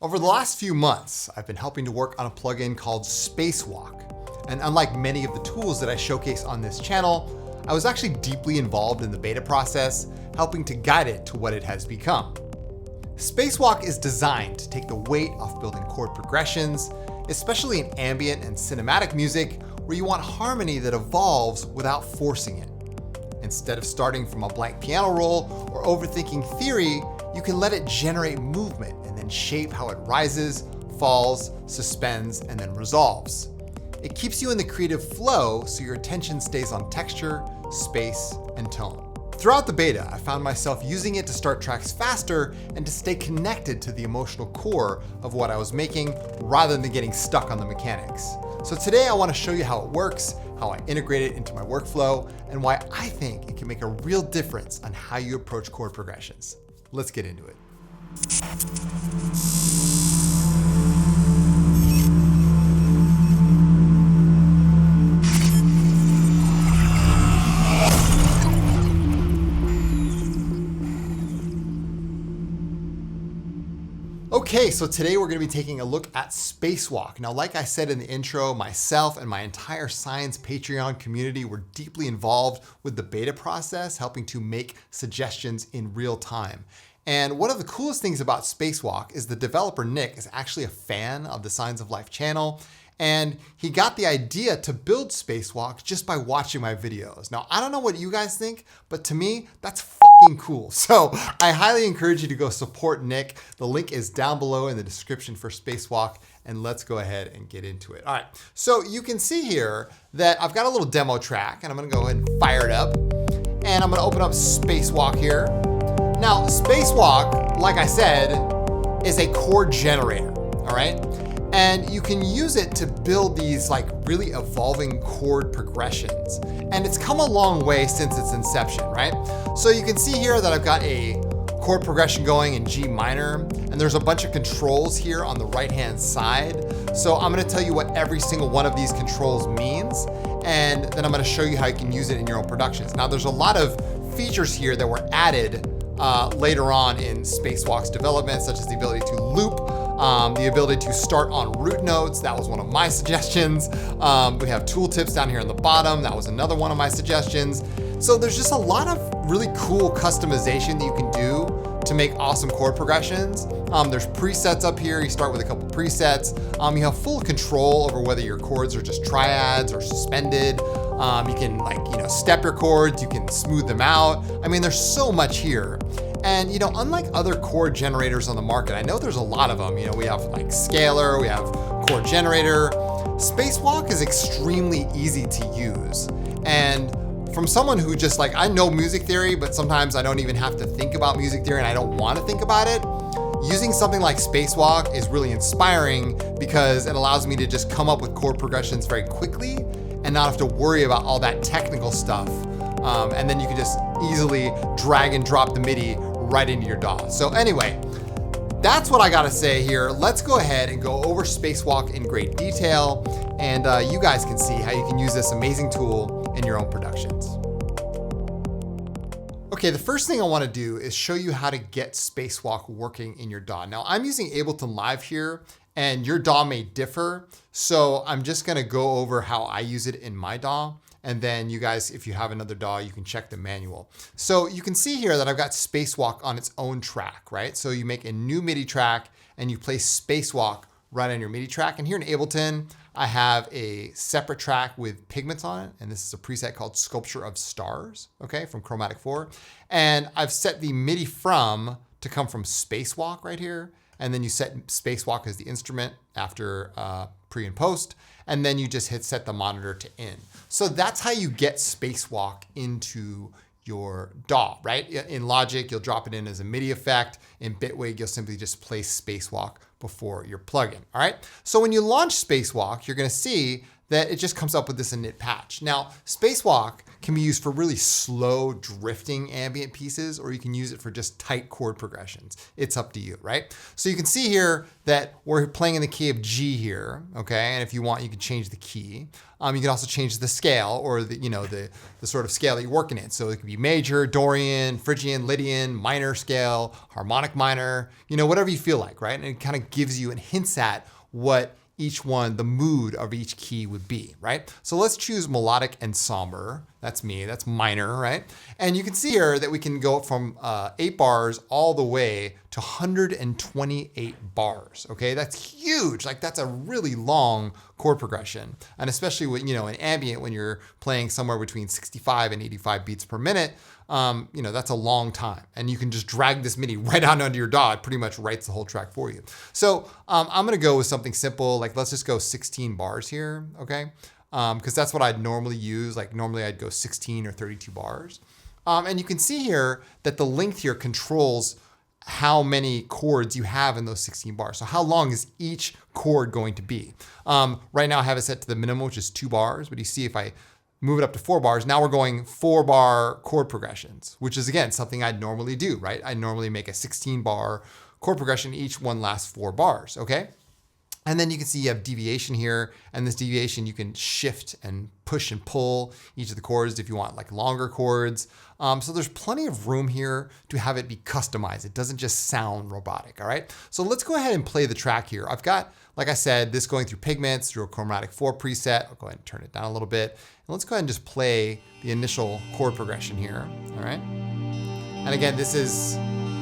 Over the last few months, I've been helping to work on a plugin called SpaceWalk. And unlike many of the tools that I showcase on this channel, I was actually deeply involved in the beta process, helping to guide it to what it has become. SpaceWalk is designed to take the weight off building chord progressions, especially in ambient and cinematic music, where you want harmony that evolves without forcing it. Instead of starting from a blank piano roll or overthinking theory, you can let it generate movement and then shape how it rises, falls, suspends, and then resolves. It keeps you in the creative flow so your attention stays on texture, space, and tone. Throughout the beta, I found myself using it to start tracks faster and to stay connected to the emotional core of what I was making rather than getting stuck on the mechanics. So today I want to show you how it works, how I integrate it into my workflow, and why I think it can make a real difference on how you approach chord progressions. Let's get into it. Okay, so today we're going to be taking a look at SpaceWalk. Now, like I said in the intro, myself and my entire Science Patreon community were deeply involved with the beta process, helping to make suggestions in real time. And one of the coolest things about SpaceWalk is the developer Nick is actually a fan of the Signs of Life channel, and he got the idea to build SpaceWalk just by watching my videos. Now, I don't know what you guys think, but to me, that's fucking cool. So I highly encourage you to go support Nick. The link is down below in the description for SpaceWalk, and let's go ahead and get into it. All right, so you can see here that I've got a little demo track, and I'm gonna go ahead and fire it up, and I'm gonna open up SpaceWalk here. Now, SpaceWalk, like I said, is a chord generator, all right? And you can use it to build these like really evolving chord progressions. And it's come a long way since its inception, right? So you can see here that I've got a chord progression going in G minor, and there's a bunch of controls here on the right-hand side. So I'm gonna tell you what every single one of these controls means, and then I'm gonna show you how you can use it in your own productions. Now, there's a lot of features here that were added later on in SpaceWalk's development, such as the ability to loop, the ability to start on root notes. That was one of my suggestions. We have tooltips down here on the bottom. That was another one of my suggestions. So there's just a lot of really cool customization that you can do to make awesome chord progressions. There's presets up here. You start with a couple presets. You have full control over whether your chords are just triads or suspended. You can step your chords, you can smooth them out. I mean, there's so much here. And unlike other chord generators on the market, I know there's a lot of them. We have like Scalar, we have Chord Generator. SpaceWalk is extremely easy to use. And from someone who just I know music theory, but sometimes I don't even have to think about music theory and I don't want to think about it. Using something like SpaceWalk is really inspiring because it allows me to just come up with chord progressions very quickly and not have to worry about all that technical stuff. And then you can just easily drag and drop the MIDI right into your DAW. So anyway, that's what I gotta say here. Let's go ahead and go over SpaceWalk in great detail, and you guys can see how you can use this amazing tool in your own productions. Okay, the first thing I wanna do is show you how to get SpaceWalk working in your DAW. Now, I'm using Ableton Live here, and your DAW may differ, so I'm just gonna go over how I use it in my DAW. And then you guys, if you have another DAW, you can check the manual. So you can see here that I've got SpaceWalk on its own track, right? So you make a new MIDI track and you place SpaceWalk right on your MIDI track. And here in Ableton, I have a separate track with pigments on it. And this is a preset called Sculpture of Stars, okay, from Chromatic 4. And I've set the MIDI to come from SpaceWalk right here. And then you set SpaceWalk as the instrument after pre and post. And then you just hit set the monitor to in. So that's how you get SpaceWalk into your DAW, right? In Logic, you'll drop it in as a MIDI effect. In Bitwig, you'll simply just place SpaceWalk before your plugin, all right? So when you launch SpaceWalk, you're gonna see that it just comes up with this init patch. Now, SpaceWalk can be used for really slow drifting ambient pieces, or you can use it for just tight chord progressions. It's up to you, right? So you can see here that we're playing in the key of G here, okay? And if you want, you can change the key. You can also change the scale, or the sort of scale that you're working in. So it could be major, Dorian, Phrygian, Lydian, minor scale, harmonic minor, whatever you feel like, right? And it kind of gives you and hints at what each one, the mood of each key would be, right? So let's choose melodic and somber. That's me, that's minor, right? And you can see here that we can go from 8 bars all the way to 128 bars, okay? That's huge, like that's a really long chord progression. And especially when, in ambient, when you're playing somewhere between 65 and 85 beats per minute, that's a long time. And you can just drag this MIDI right on onto your DAW. It pretty much writes the whole track for you. So I'm gonna go with something simple, like let's just go 16 bars here, okay? Because that's what I'd normally use. Like normally I'd go 16 or 32 bars. And you can see here that the length here controls how many chords you have in those 16 bars. So how long is each chord going to be? Right now I have it set to the minimum, which is 2 bars, but you see if I move it up to 4 bars, now we're going 4-bar chord progressions, which is again, something I'd normally do, right? I normally make a 16-bar chord progression, each one lasts 4 bars, okay? And then you can see you have deviation here, and this deviation you can shift and push and pull each of the chords if you want like longer chords. So there's plenty of room here to have it be customized. It doesn't just sound robotic, all right? So let's go ahead and play the track here. I've got, like I said, this going through pigments, through a chromatic 4 preset. I'll go ahead and turn it down a little bit. And let's go ahead and just play the initial chord progression here, all right? And again, this is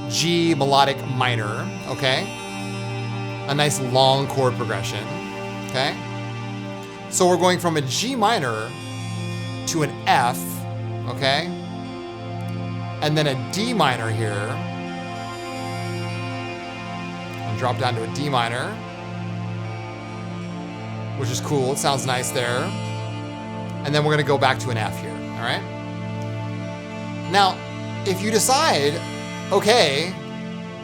G melodic minor, okay? A nice long chord progression, okay? So we're going from a G minor to an F, okay? And then a D minor here. And drop down to a D minor, which is cool, it sounds nice there. And then we're gonna go back to an F here, all right? Now, if you decide, okay,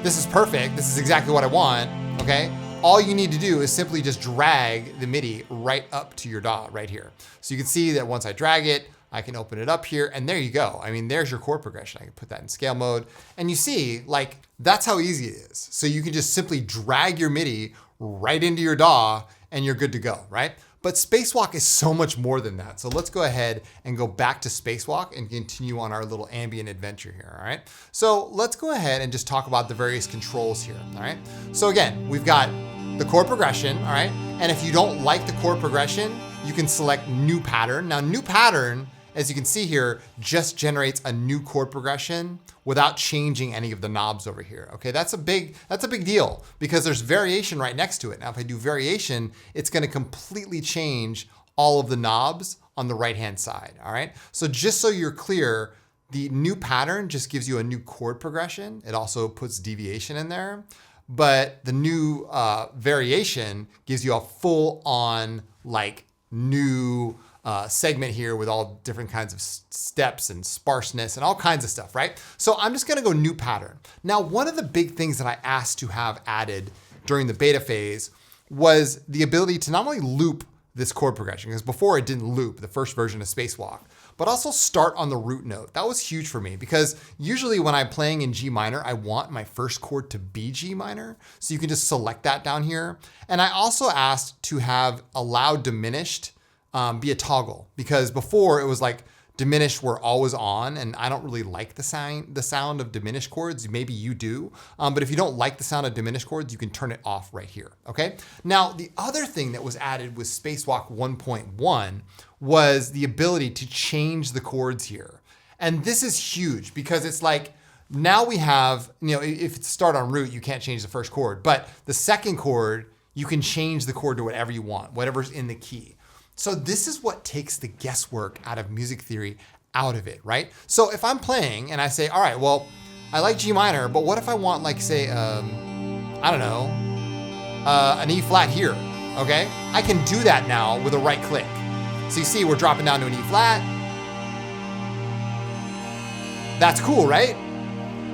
this is perfect, this is exactly what I want, okay? All you need to do is simply just drag the MIDI right up to your DAW right here. So you can see that once I drag it, I can open it up here and there you go. I mean, there's your chord progression. I can put that in scale mode and you see like, that's how easy it is. So you can just simply drag your MIDI right into your DAW and you're good to go, right? But SpaceWalk is so much more than that. So let's go ahead and go back to SpaceWalk and continue on our little ambient adventure here, all right? So let's go ahead and just talk about the various controls here, all right? So again, we've got the chord progression, all right? And if you don't like the chord progression, you can select new pattern. Now new pattern, as you can see here, just generates a new chord progression without changing any of the knobs over here. Okay, that's a big deal because there's variation right next to it. Now, if I do variation, it's gonna completely change all of the knobs on the right-hand side, all right? So just so you're clear, the new pattern just gives you a new chord progression. It also puts deviation in there, but the new variation gives you a full-on like new segment here with all different kinds of steps and sparseness and all kinds of stuff, right? So I'm just gonna go new pattern. Now, one of the big things that I asked to have added during the beta phase was the ability to not only loop this chord progression, because before it didn't loop, the first version of SpaceWalk, but also start on the root note. That was huge for me because usually when I'm playing in G minor, I want my first chord to be G minor. So you can just select that down here. And I also asked to have allow diminished be a toggle because before it was like diminished were always on and I don't really like the sound of diminished chords. Maybe you do, but if you don't like the sound of diminished chords, you can turn it off right here, okay? Now, the other thing that was added with SpaceWalk 1.1 was the ability to change the chords here. And this is huge because it's like, now we have, if it's start on root, you can't change the first chord, but the second chord, you can change the chord to whatever you want, whatever's in the key. So this is what takes the guesswork out of music theory out of it, right? So if I'm playing and I say, all right, well, I like G minor, but what if I want like say, I don't know, an E flat here, okay? I can do that now with a right click. So you see we're dropping down to an E flat. That's cool, right?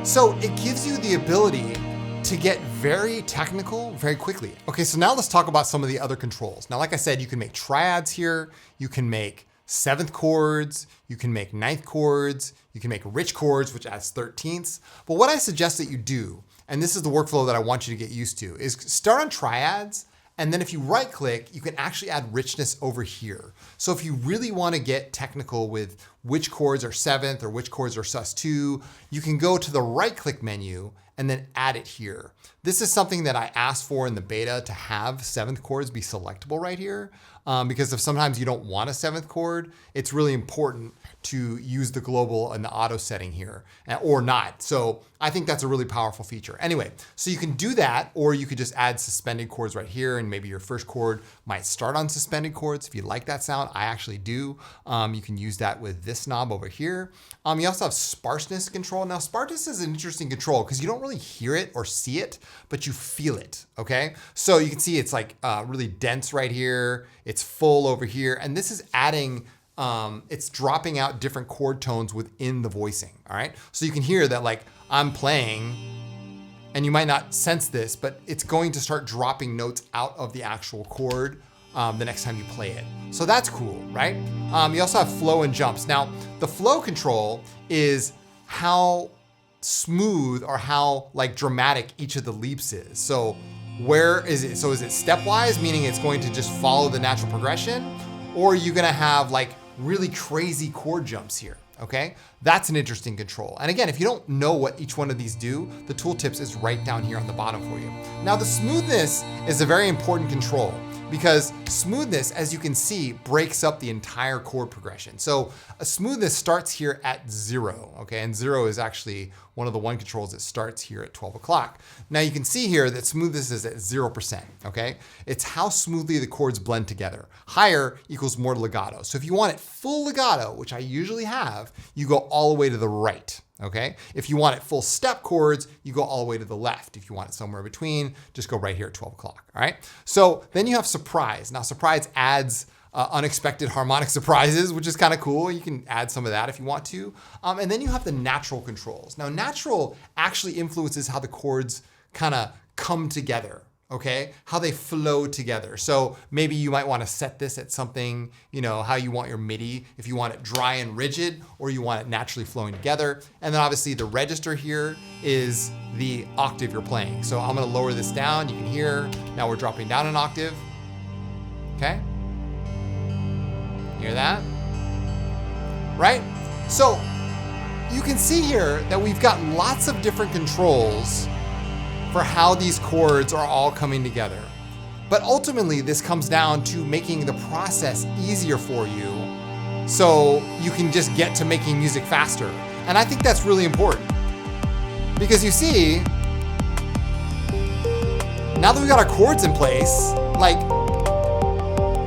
So it gives you the ability to get very technical very quickly. Okay, so now let's talk about some of the other controls. Now, like I said, you can make triads here. You can make 7th chords. You can make 9th chords. You can make rich chords, which adds 13ths. But what I suggest that you do, and this is the workflow that I want you to get used to, is start on triads. And then if you right click, you can actually add richness over here. So if you really want to get technical with which chords are 7th or which chords are sus2, you can go to the right click menu and then add it here. This is something that I asked for in the beta, to have 7th chords be selectable right here. Because if sometimes you don't want a 7th chord, it's really important to use the global and the auto setting here, or not. So I think that's a really powerful feature. Anyway, so you can do that, or you could just add suspended chords right here, and maybe your first chord might start on suspended chords. If you like that sound, I actually do. You can use that with this knob over here. You also have sparseness control. Now, sparseness is an interesting control because you don't really hear it or see it, but you feel it, okay? So you can see it's like really dense right here. It's full over here. And this is adding, it's dropping out different chord tones within the voicing, all right? So you can hear that, like, I'm playing, and you might not sense this, but it's going to start dropping notes out of the actual chord the next time you play it. So that's cool, right? You also have flow and jumps. Now, the flow control is how smooth or how like dramatic each of the leaps is. So where is it? So is it stepwise, meaning it's going to just follow the natural progression? Or are you gonna have like really crazy chord jumps here? Okay, that's an interesting control. And again, if you don't know what each one of these do, the tooltips is right down here on the bottom for you. Now, the smoothness is a very important control, because smoothness, as you can see, breaks up the entire chord progression. So a smoothness starts here at 0, okay? And 0 is actually one of the one controls that starts here at 12 o'clock. Now you can see here that smoothness is at 0%, okay? It's how smoothly the chords blend together. Higher equals more legato. So if you want it full legato, which I usually have, you go all the way to the right, okay? If you want it full step chords, you go all the way to the left. If you want it somewhere between, just go right here at 12 o'clock, all right? So then you have surprise. Now surprise adds unexpected harmonic surprises, which is kind of cool. You can add some of that if you want to. And then you have the natural controls. Now natural actually influences how the chords kind of come together, okay? How they flow together. So maybe you might want to set this at something, you know, how you want your MIDI, if you want it dry and rigid, or you want it naturally flowing together. And then obviously the register here is the octave you're playing. So I'm gonna lower this down. You can hear, now we're dropping down an octave, okay? Hear that? Right? So you can see here that we've got lots of different controls for how these chords are all coming together. But ultimately, this comes down to making the process easier for you so you can just get to making music faster. And I think that's really important. Because you see, now that we've got our chords in place, like,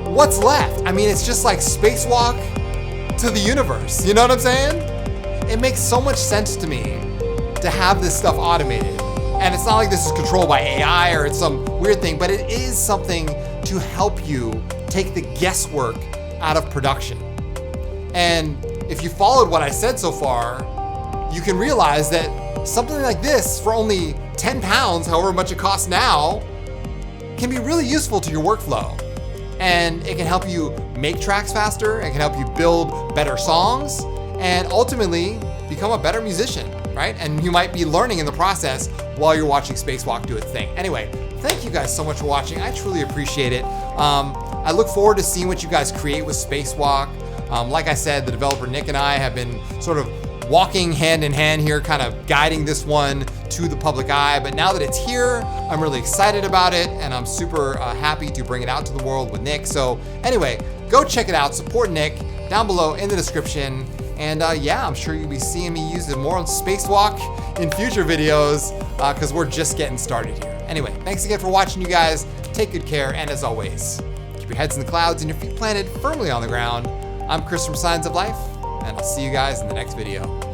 what's left? I mean, it's just like SpaceWalk to the universe. You know what I'm saying? It makes so much sense to me to have this stuff automated. And it's not like this is controlled by AI or it's some weird thing, but it is something to help you take the guesswork out of production. And if you followed what I said so far, you can realize that something like this for only 10 pounds, however much it costs now, can be really useful to your workflow. And it can help you make tracks faster, it can help you build better songs, and ultimately become a better musician, right? And you might be learning in the process while you're watching SpaceWalk do its thing. Anyway, thank you guys so much for watching. I truly appreciate it. I look forward to seeing what you guys create with SpaceWalk. Like I said, the developer Nick and I have been sort of walking hand in hand here, kind of guiding this one to the public eye. But now that it's here, I'm really excited about it, and I'm super happy to bring it out to the world with Nick. So anyway, go check it out, support Nick down below in the description. And yeah, I'm sure you'll be seeing me use it more on SpaceWalk in future videos because we're just getting started here. Anyway, thanks again for watching, you guys. Take good care, and as always, keep your heads in the clouds and your feet planted firmly on the ground. I'm Chris from Signs of Life, and I'll see you guys in the next video.